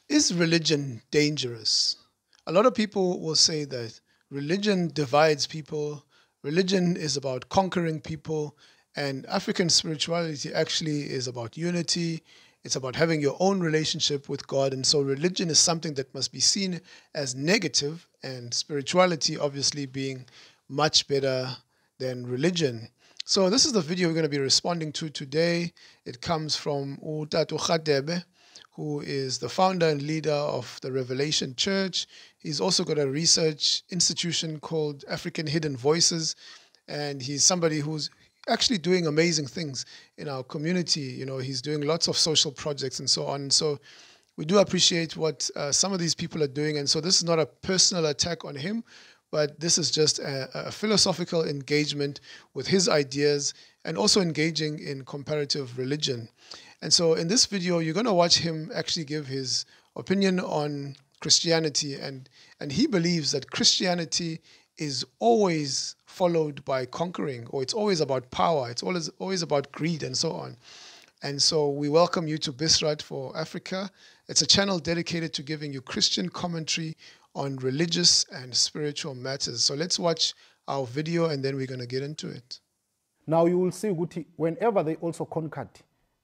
Is religion dangerous? A lot of people will say that religion divides people, religion is about conquering people, and African spirituality actually is about unity. It's about having your own relationship with God. And so religion is something that must be seen as negative, and spirituality obviously being much better than religion. So this is the video we're going to be responding to today. It comes from Utatu Khadebe, who is the founder and leader of the Revelation Church. He's also got a research institution called African Hidden Voices, and he's somebody who's actually doing amazing things in our community. You know, he's doing lots of social projects and so on. So we do appreciate what some of these people are doing. And so this is not a personal attack on him, but this is just a philosophical engagement with his ideas and also engaging in comparative religion. And so in this video, you're going to watch him actually give his opinion on Christianity. And he believes that Christianity is always followed by conquering, or it's always about power. It's always about greed and so on. And so we welcome you to Bisrat for Africa. It's a channel dedicated to giving you Christian commentary on religious and spiritual matters. So let's watch our video and then we're going to get into it. Now you will see Guti, whenever they also conquered,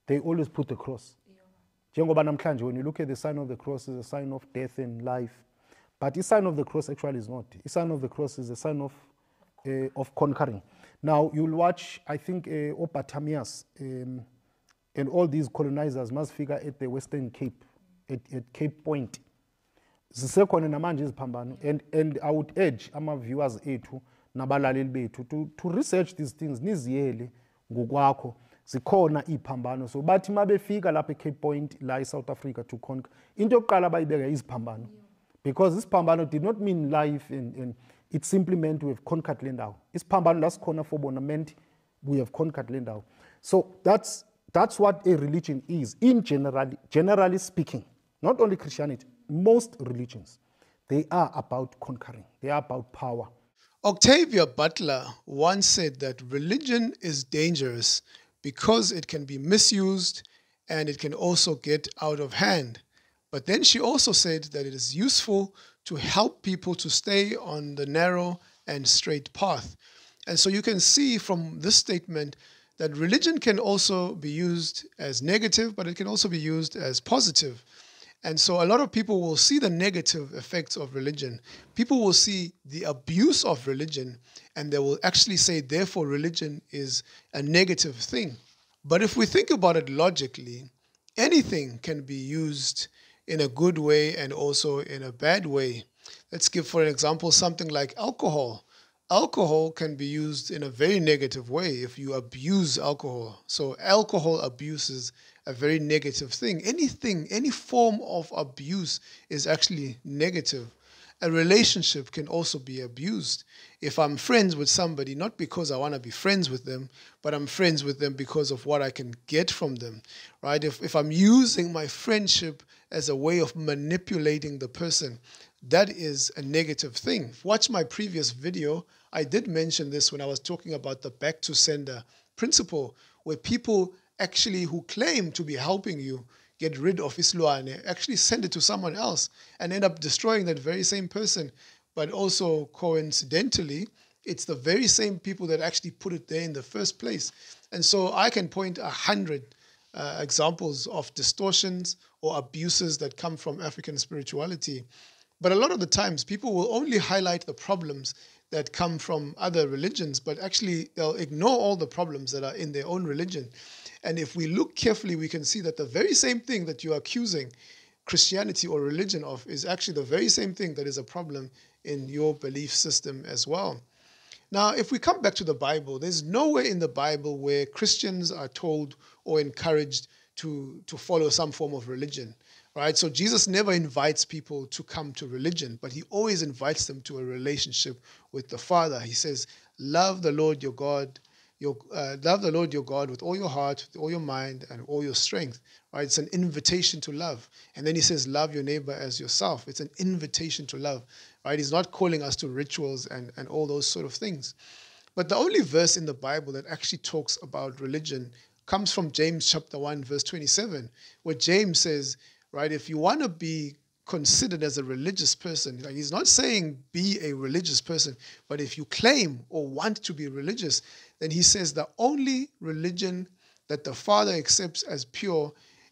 they always put the cross. Njengoba namhlanje, when you look at the sign of the cross, is a sign of death and life. But the sign of the cross actually is not. The sign of the cross is a sign of conquering. Now you'll watch, I think, Opatamias and all these colonizers must figure at the Western Cape, at Cape Point. Zisekhona namanje iziphambano, and I would urge ama viewers ethu nabalaleli bethu to research these things niziyele ngokwakho. Zikhona iziphambano, so bathi mabefika lapha eCape Point la eSouth Africa to conquer, into yokuqala bayibeka iziphambano, because isiphambano did not mean life, and it simply meant we have conquered Lendawo. Isiphambano lasikhona for bona meant we have conquered Lendawo. So that's what a religion is in generally speaking. Not only Christianity, most religions, they are about conquering. They are about power. Octavia Butler once said that religion is dangerous because it can be misused and it can also get out of hand. But then she also said that it is useful to help people to stay on the narrow and straight path. And so you can see from this statement that religion can also be used as negative, but it can also be used as positive. And so a lot of people will see the negative effects of religion. People will see the abuse of religion, and they will actually say, therefore, religion is a negative thing. But if we think about it logically, anything can be used in a good way and also in a bad way. Let's give, for an example, something like alcohol. Alcohol can be used in a very negative way if you abuse alcohol. So alcohol abuse is a very negative thing. Anything, any form of abuse is actually negative. A relationship can also be abused. If I'm friends with somebody, not because I want to be friends with them, but I'm friends with them because of what I can get from them, right? If I'm using my friendship as a way of manipulating the person, that is a negative thing. Watch my previous video. I did mention this when I was talking about the back to sender principle, where people actually who claim to be helping you get rid of Isluane actually send it to someone else and end up destroying that very same person. But also coincidentally, it's the very same people that actually put it there in the first place. And so I can point 100 examples of distortions or abuses that come from African spirituality. But a lot of the times, people will only highlight the problems that come from other religions, but actually they'll ignore all the problems that are in their own religion. And if we look carefully, we can see that the very same thing that you're accusing Christianity or religion of is actually the very same thing that is a problem in your belief system as well. Now, if we come back to the Bible, there's nowhere in the Bible where Christians are told or encouraged to follow some form of religion, right? So Jesus never invites people to come to religion, but he always invites them to a relationship with the Father. He says, love the Lord your God, love the Lord your God with all your heart, with all your mind, and all your strength, right? It's an invitation to love. And then he says, love your neighbor as yourself. It's an invitation to love, right? He's not calling us to rituals and all those sort of things. But the only verse in the Bible that actually talks about religion comes from James chapter 1, verse 27, where James says, right? If you want to be considered as a religious person, like he's not saying be a religious person, but if you claim or want to be religious, then he says the only religion that the Father accepts as pure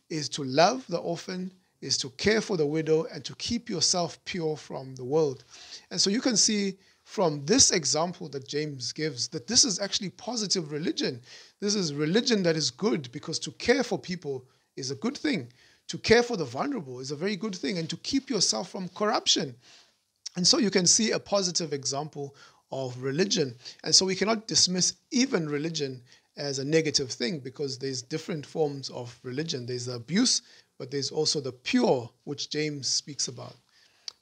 is to love the orphan, is to care for the widow, and to keep yourself pure from the world. And so you can see from this example that James gives that this is actually positive religion. This is religion that is good, because to care for people is a good thing. To care for the vulnerable is a very good thing, and to keep yourself from corruption. And so you can see a positive example of religion. And so we cannot dismiss even religion as a negative thing, because there's different forms of religion. There's the abuse, but there's also the pure, which James speaks about.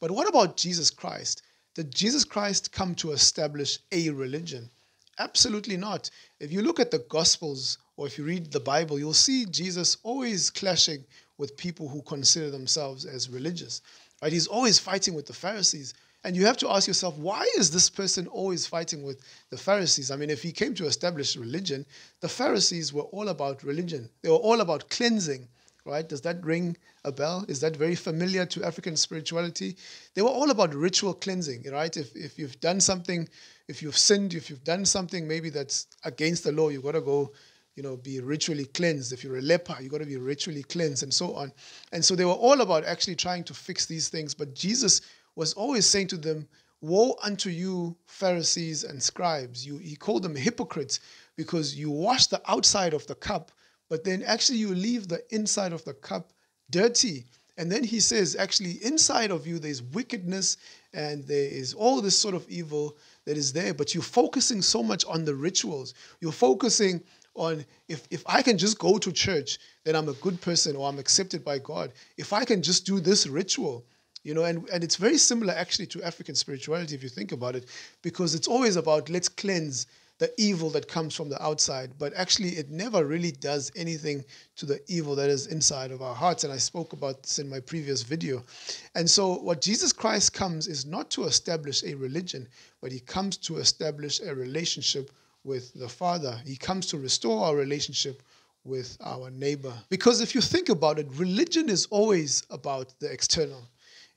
But what about Jesus Christ? Did Jesus Christ come to establish a religion? Absolutely not. If you look at the Gospels, or if you read the Bible, you'll see Jesus always clashing with people who consider themselves as religious. Right? He's always fighting with the Pharisees. And you have to ask yourself, why is this person always fighting with the Pharisees? I mean, if he came to establish religion, the Pharisees were all about religion. They were all about cleansing, right? Does that ring a bell? Is that very familiar to African spirituality? They were all about ritual cleansing, right? If you've done something, if you've sinned, if you've done something maybe that's against the law, you've got to go, be ritually cleansed. If you're a leper, you've got to be ritually cleansed, and so on. And so they were all about actually trying to fix these things. But Jesus was always saying to them, woe unto you, Pharisees and scribes. He called them hypocrites, because you wash the outside of the cup, but then actually you leave the inside of the cup dirty. And then he says, actually, inside of you, there's wickedness and there is all this sort of evil that is there, but you're focusing so much on the rituals. You're focusing on, if I can just go to church, then I'm a good person, or I'm accepted by God. If I can just do this ritual, and it's very similar actually to African spirituality, if you think about it, because it's always about, let's cleanse the evil that comes from the outside, but actually it never really does anything to the evil that is inside of our hearts. And I spoke about this in my previous video. And so what Jesus Christ comes is not to establish a religion, but he comes to establish a relationship with the Father. He comes to restore our relationship with our neighbor. Because if you think about it, religion is always about the external.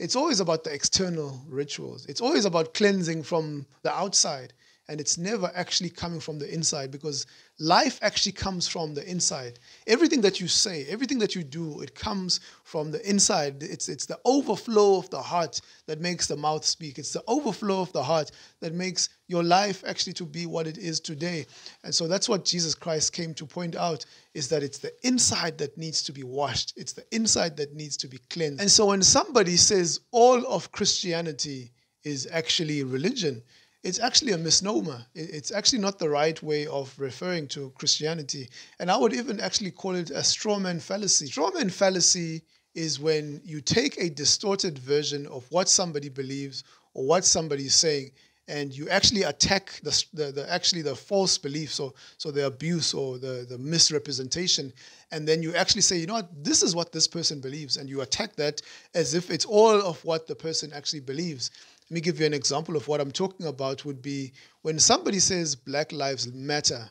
It's always about the external rituals. It's always about cleansing from the outside. And it's never actually coming from the inside, because life actually comes from the inside. Everything that you say, everything that you do, it comes from the inside. It's the overflow of the heart that makes the mouth speak. It's the overflow of the heart that makes your life actually to be what it is today. And so that's what Jesus Christ came to point out, is that it's the inside that needs to be washed. It's the inside that needs to be cleansed. And so when somebody says all of Christianity is actually religion, it's actually a misnomer. It's actually not the right way of referring to Christianity. And I would even actually call it a strawman fallacy. Strawman fallacy is when you take a distorted version of what somebody believes or what somebody is saying, and you actually attack the false belief, so the abuse or the misrepresentation, and then you actually say, this is what this person believes, and you attack that as if it's all of what the person actually believes. Let me give you an example of what I'm talking about. Would be when somebody says Black Lives Matter,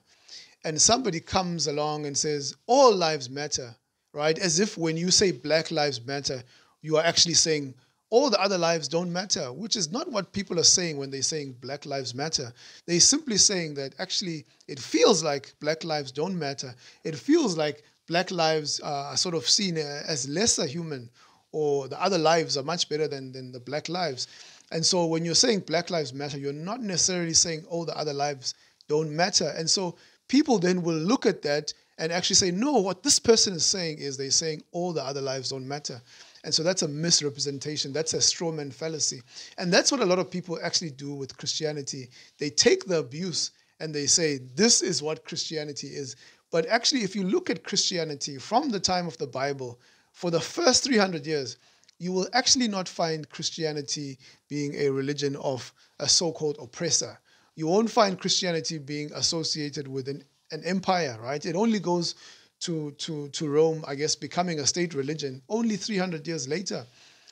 and somebody comes along and says all lives matter, right? As if when you say Black Lives Matter, you are actually saying all the other lives don't matter, which is not what people are saying when they're saying Black Lives Matter. They're simply saying that actually it feels like Black lives don't matter. It feels like Black lives are sort of seen as lesser human, or the other lives are much better than the Black lives. And so when you're saying Black Lives Matter, you're not necessarily saying all the other lives don't matter. And so people then will look at that and actually say, no, what this person is saying is they're saying all the other lives don't matter. And so that's a misrepresentation. That's a strawman fallacy. And that's what a lot of people actually do with Christianity. They take the abuse and they say, this is what Christianity is. But actually, if you look at Christianity from the time of the Bible, for the first 300 years, you will actually not find Christianity being a religion of a so-called oppressor. You won't find Christianity being associated with an empire, right? It only goes to Rome, I guess, becoming a state religion only 300 years later.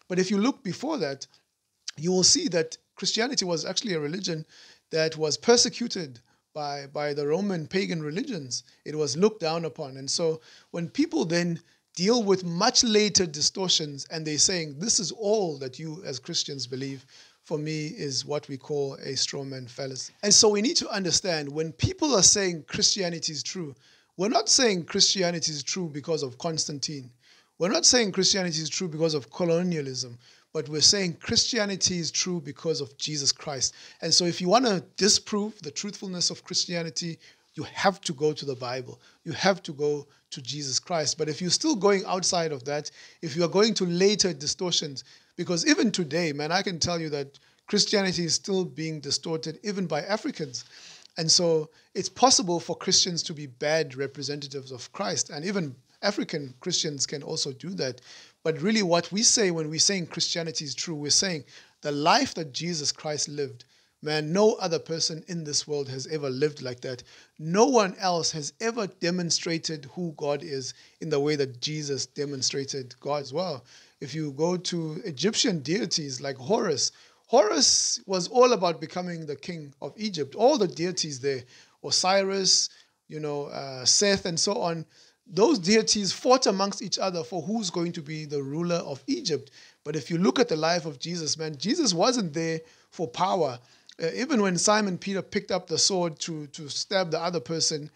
But if you look before that, you will see that Christianity was actually a religion that was persecuted by the Roman pagan religions. It was looked down upon. And so when people then deal with much later distortions, and they're saying this is all that you as Christians believe, for me is what we call a straw man fallacy. And so we need to understand when people are saying Christianity is true, we're not saying Christianity is true because of Constantine. We're not saying Christianity is true because of colonialism, but we're saying Christianity is true because of Jesus Christ. And so if you want to disprove the truthfulness of Christianity, you have to go to the Bible. You have to go to Jesus Christ. But if you're still going outside of that, if you are going to later distortions, because even today, man, I can tell you that Christianity is still being distorted even by Africans. And so it's possible for Christians to be bad representatives of Christ. And even African Christians can also do that. But really what we say when we're saying Christianity is true, we're saying the life that Jesus Christ lived, man, no other person in this world has ever lived like that. No one else has ever demonstrated who God is in the way that Jesus demonstrated God as well. If you go to Egyptian deities like Horus, Horus was all about becoming the king of Egypt. All the deities there, Osiris, Seth, and so on, those deities fought amongst each other for who's going to be the ruler of Egypt. But if you look at the life of Jesus, man, Jesus wasn't there for power. Even when Simon Peter picked up the sword to stab the other person,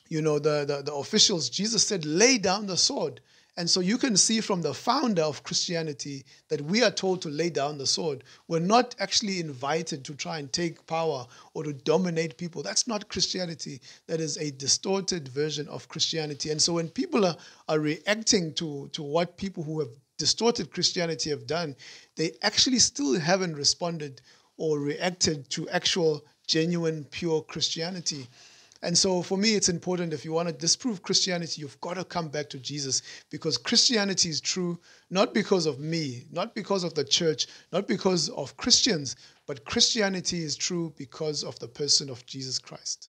the officials, Jesus said, lay down the sword. And so you can see from the founder of Christianity that we are told to lay down the sword. We're not actually invited to try and take power or to dominate people. That's not Christianity. That is a distorted version of Christianity. And so when people are reacting to what people who have distorted Christianity have done, they actually still haven't responded or reacted to actual, genuine, pure Christianity. And so for me, it's important, if you want to disprove Christianity, you've got to come back to Jesus, because Christianity is true, not because of me, not because of the church, not because of Christians, but Christianity is true because of the person of Jesus Christ.